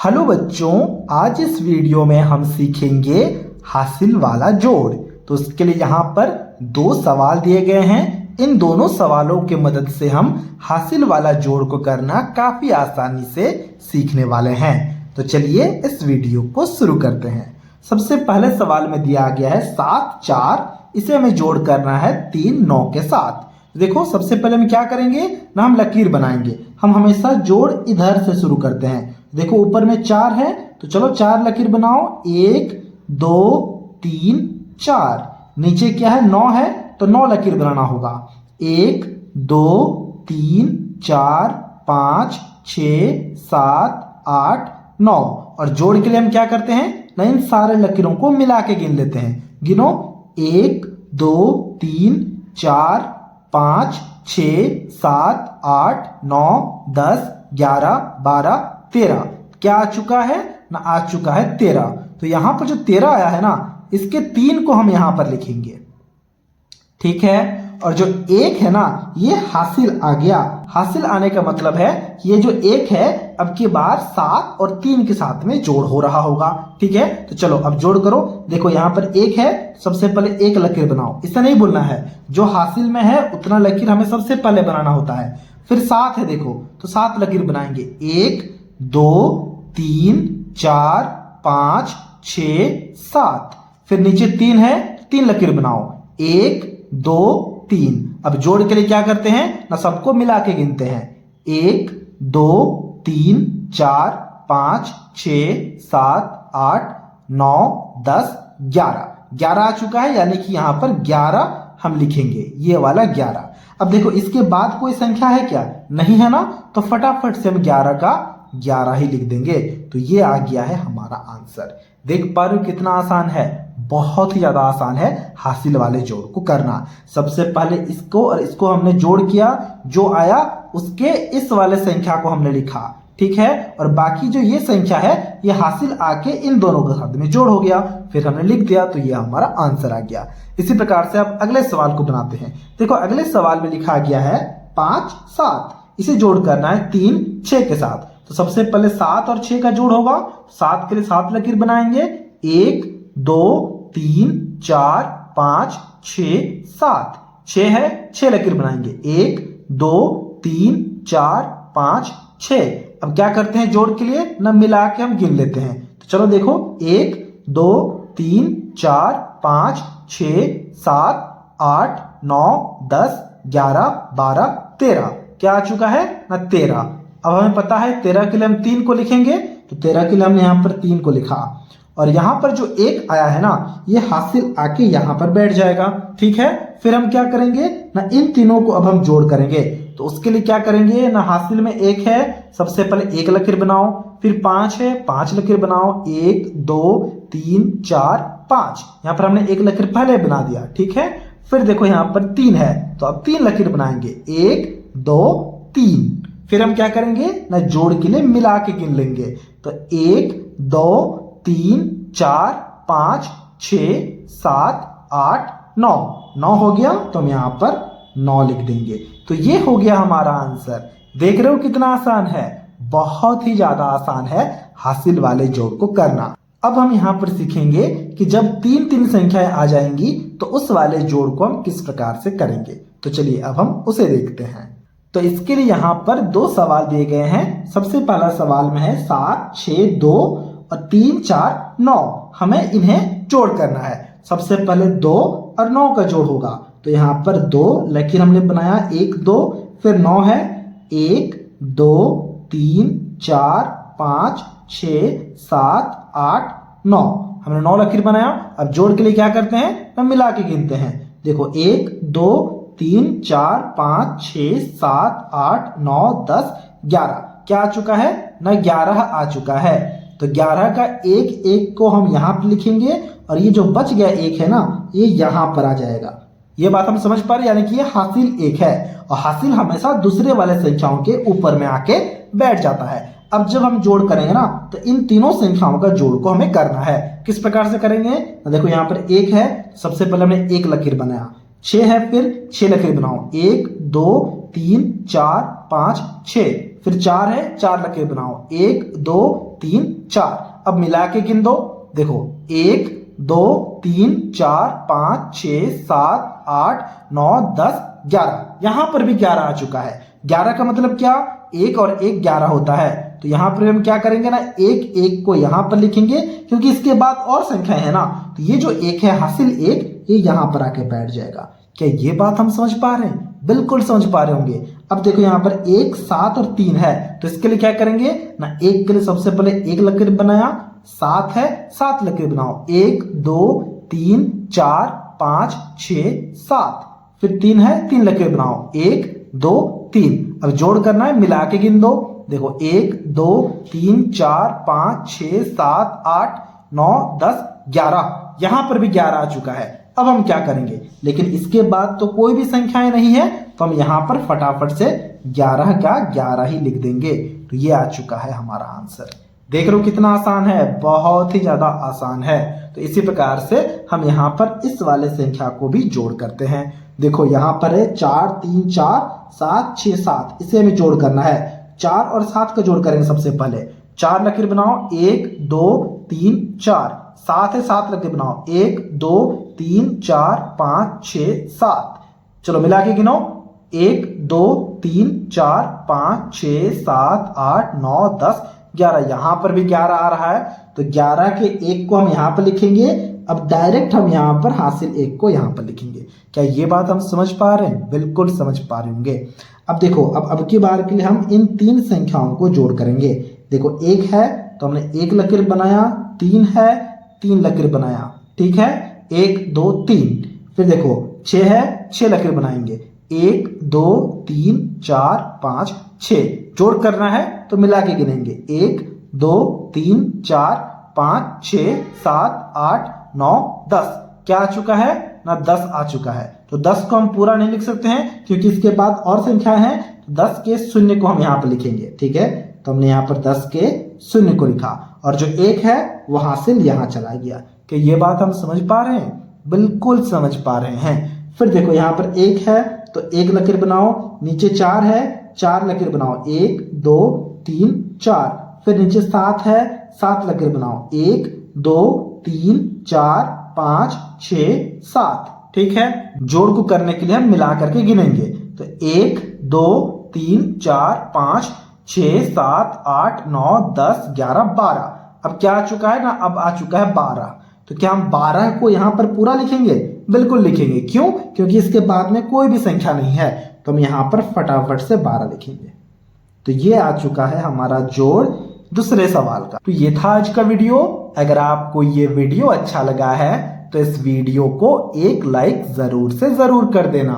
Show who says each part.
Speaker 1: Hello बच्चों, आज इस वीडियो में हम सीखेंगे हासिल वाला जोड़। तो उसके लिए यहाँ पर दो सवाल दिए गए हैं। इन दोनों सवालों की मदद से हम हासिल वाला जोड़ को करना काफी आसानी से सीखने वाले हैं। तो चलिए इस वीडियो को शुरू करते हैं। सबसे पहले सवाल में दिया गया है 7 4, इसे हमें जोड़ करना है 3 9 के साथ। देखो सबसे पहले हम क्या करेंगे ना, हम लकीर बनाएंगे। हम हमेशा जोड़ इधर से शुरू करते हैं। देखो ऊपर में 4 है तो चलो 4 लकीर बनाओ, 1 2 3 4। नीचे क्या है 9 है तो 9 लकीर बनाना होगा, 1 2 3 4 5 6 7 8 9। और जोड़ के लिए हम क्या करते हैं ना, इन सारे लकीरों को मिला के गिन लेते हैं। गिनो 1 2 3 4 5 6 7 8 9 10 11 12 13। क्या आ चुका है ना, आ चुका है 13। तो यहां पर जो 13 आया है ना, इसके 3 को हम यहां पर लिखेंगे, ठीक है। और जो 1 है ना, ये हासिल आ गया। हासिल आने का मतलब है कि ये जो 1 है अब की बार 7 और 3 के साथ में जोड़ हो रहा होगा, ठीक है। तो चलो अब जोड़ करो। देखो यहां पर 1 है, सबसे पहले 1 लकीर बनाओ। इससे नहीं बोलना है, जो हासिल में है उतना लकीर हमें सबसे पहले बनाना होता है। फिर 7 है, देखो तो 7 लकीर बनाएंगे, 1 2 3 4 5 6 7। फिर नीचे 3 है, 3 लकीर बनाओ, 1 2 3। अब जोड़ के लिए क्या करते हैं ना, सबको मिला के गिनते हैं, 1 2 3 4 5 6 7 8 9 10 11। 11 आ चुका है, यानी कि यहां पर 11 हम लिखेंगे, ये वाला 11। अब देखो इसके बाद कोई संख्या है क्या, नहीं है ना, तो फटाफट से हम 11 का 11 ही लिख देंगे। तो ये आ गया है हमारा आंसर। देख पा रहे हो कितना आसान है, बहुत ही ज्यादा आसान है हासिल वाले जोड़ को करना। सबसे पहले इसको और इसको हमने जोड़ किया, जो आया उसके इस वाले संख्या को हमने लिखा, ठीक है। और बाकी जो ये संख्या है ये हासिल आके इन दोनों के साथ में जोड़ हो गया, फिर हमने लिख दिया, तो ये हमारा आंसर आ गया। इसी प्रकार से अब अगले सवाल को बनाते हैं। देखो अगले सवाल में लिखा गया है 5 7, इसे जोड़ करना है 3 6 के साथ। तो सबसे पहले 7 और 6 का जोड़ होगा। 7 के लिए 7 लकीर बनाएंगे, 1 2 3 4 5 6 7। 6 है, 6 लकीर बनाएंगे, 1 2 3 4 5 6। अब क्या करते हैं जोड़ के लिए ना, मिला के हम गिन लेते हैं। तो चलो देखो 1 2 3 4 5 6 7 8 9 10 11 12 13। क्या आ चुका है ना, 13। अब हमें पता है 13 के लिए हम 3 को लिखेंगे, तो 13 के लिए हमने यहां पर 3 को लिखा। और यहां पर जो 1 आया है ना, ये हासिल आके यहां पर बैठ जाएगा, ठीक है। फिर हम क्या करेंगे ना, इन तीनों को अब हम जोड़ करेंगे। तो उसके लिए क्या करेंगे ना, हासिल में 1 है, सबसे पहले 1 लकीर बनाओ। फिर 5 है, 5 लकीर बनाओ, 1 2 3 4 5। यहां पर हमने 1 लकीर पहले बना दिया, ठीक है। फिर देखो यहां पर 3 है, तो अब 3 लकीर बनाएंगे, 1 2 3। फिर हम क्या करेंगे ना, जोड़ के लिए मिला के गिन लेंगे। तो 1 2 3 4 5 6 7 8 9। 9 हो गया, तो हम यहां पर 9 लिख देंगे। तो ये हो गया हमारा आंसर। देख रहे हो कितना आसान है, बहुत ही ज्यादा आसान है हासिल वाले जोड़ को करना। अब हम यहां पर सीखेंगे कि जब 3 3 संख्याएं आ जाएंगी तो उस वाले जोड़ को हम किस प्रकार से करेंगे। तो चलिए अब हम उसे देखते हैं। तो इसके लिए यहां पर 2 सवाल दिए गए हैं। सबसे पहला सवाल में है 7 6 2 और 3 4 9। हमें इन्हें जोड़ करना है। सबसे पहले 2 और 9 का जोड़ होगा, तो यहां पर 2 लकीर हमने बनाया, 1 2। फिर 9 है, 1 2 3 4 5 6 7 8 9। हमने 9 लकीर बनाया। अब जोड़ के लिए क्या करते हैं, हम मिला के गिनते हैं। देखो 1 2 3 4 5 6 7 8 9 10 11। क्या आ चुका है ना, 11 आ चुका है। तो 11 का 1 1 को हम यहां पर लिखेंगे, और ये जो बच गया 1 है ना, ये यहां पर आ जाएगा। ये बात हम समझ पा रहे, यानी कि ये हासिल 1 है, और हासिल हमेशा दूसरे वाले संख्याओं के ऊपर में आके बैठ जाता है। अब जब हम जोड़ करेंगे ना, तो इन तीनों संख्याओं का जोड़ को हमें करना है। किस प्रकार से करेंगे, देखो यहां पर 1 है, सबसे पहले हमने 1 लकीर बनाया। 6 है, फिर 6 लकीर बनाओ, 1 2 3 4 5 6। फिर 4 है, 4 लकीर बनाओ, 1 2 3 4। अब मिला के गिन दो, देखो 1 2 3 4 5 6 7 8 9 10 11। यहां पर भी 11 आ चुका है। 11 का मतलब क्या, 1 और 1 11 होता है। तो यहां पर हम क्या करेंगे ना, 1 1 को यहां पर लिखेंगे क्योंकि इसके बाद और संख्याएं है ना, तो ये जो 1 है हासिल 1, ये यहां पर आके बैठ जाएगा। क्या ये बात हम समझ पा रहे हैं? बिल्कुल समझ पा रहे होंगे। अब देखो यहाँ पर 1 7 और 3 है, तो इसके लिए क्या करेंगे ना, 1 के लिए सबसे पहले 1 लकीर बनाया, 7 है 7 लकीर बनाओ, 1 2 3 4 5 6 7। फिर 3 है 3 लकीर बनाओ, 1 2 3। अब जोड़ करना है, मिला के गिन दो, देखो 1 2 3 4 5 6 7 8 9 10 11। यहां पर भी 11 आ चुका है। अब हम क्या करेंगे, लेकिन इसके बाद तो कोई भी संख्याएं नहीं है, तो हम यहां पर फटाफट से 11 का 11 ही लिख देंगे। तो ये आ चुका है हमारा आंसर। देख रहे हो कितना आसान है, बहुत ही ज्यादा आसान है। तो इसी प्रकार से हम यहाँ पर इस वाले संख्या को भी जोड़ करते हैं। देखो यहाँ पर है 4 3 4 7 6 7, इसे हमें जोड़ करना है। 4 और 7 का जोड़ करेंगे सबसे पहले, 4 लकीर बनाओ, 1 2 3 4। 7 है 7 लकीर बनाओ, 1 2 3 4 5 6 7। चलो मिला के गिनो, 1 2 3 4 5 6 7 8 9 10 11। यहां पर भी 11 आ रहा है, तो 11 के 1 को हम यहां पर लिखेंगे। अब डायरेक्ट हम यहां पर हासिल 1 को यहां पर लिखेंगे। क्या ये बात हम समझ पा रहे हैं? बिल्कुल समझ पा रहे होंगे। अब देखो, अब की बार के लिए हम इन 3 संख्याओं को जोड़ करेंगे। देखो 1 है तो हमने 1 लकीर बनाया, 3 है 3 लकीर बनाया, ठीक है, 1 2 3। फिर देखो 6 है 6 लकीर बनाएंगे, 1 2 3 4 5 6। जोड़ करना है तो मिला के गिनेंगे, 1 2 3 4 5 6 7 8 9 10। क्या आ चुका है ना, 10 आ चुका है। तो 10 को हम पूरा नहीं लिख सकते हैं क्योंकि इसके बाद और संख्या है। 10 के शून्य को हम यहाँ पर लिखेंगे, ठीक है। तो हमने यहाँ पर 10 के शून्य को लिखा और जो 1 है वो हासिल यहाँ चला गया। कि ये बात हम समझ पा रहे हैं? बिल्कुल समझ पा रहे हैं। फिर देखो यहाँ पर 1 है तो 1 लकीर बनाओ, नीचे 4 है 4 लकीर बनाओ, 1 2 3 4। फिर नीचे 7 है 7 लकीर बनाओ, 1 2 3 4 5 6 7, ठीक है। जोड़ को करने के लिए हम मिला करके गिनेंगे, तो 1 2 3 4 5 6 7 8 9 10 11 12। अब क्या आ चुका है ना, अब आ चुका है 12। तो क्या हम 12 को यहां पर पूरा लिखेंगे? बिल्कुल लिखेंगे। क्यों? क्योंकि इसके बाद में कोई भी संख्या नहीं है, तो हम यहां पर फटाफट से 12 लिखेंगे। तो ये आ चुका है हमारा जोड़ दूसरे सवाल का। तो ये था आज का वीडियो। अगर आपको ये वीडियो अच्छा लगा है तो इस वीडियो को एक लाइक जरूर से जरूर कर देना।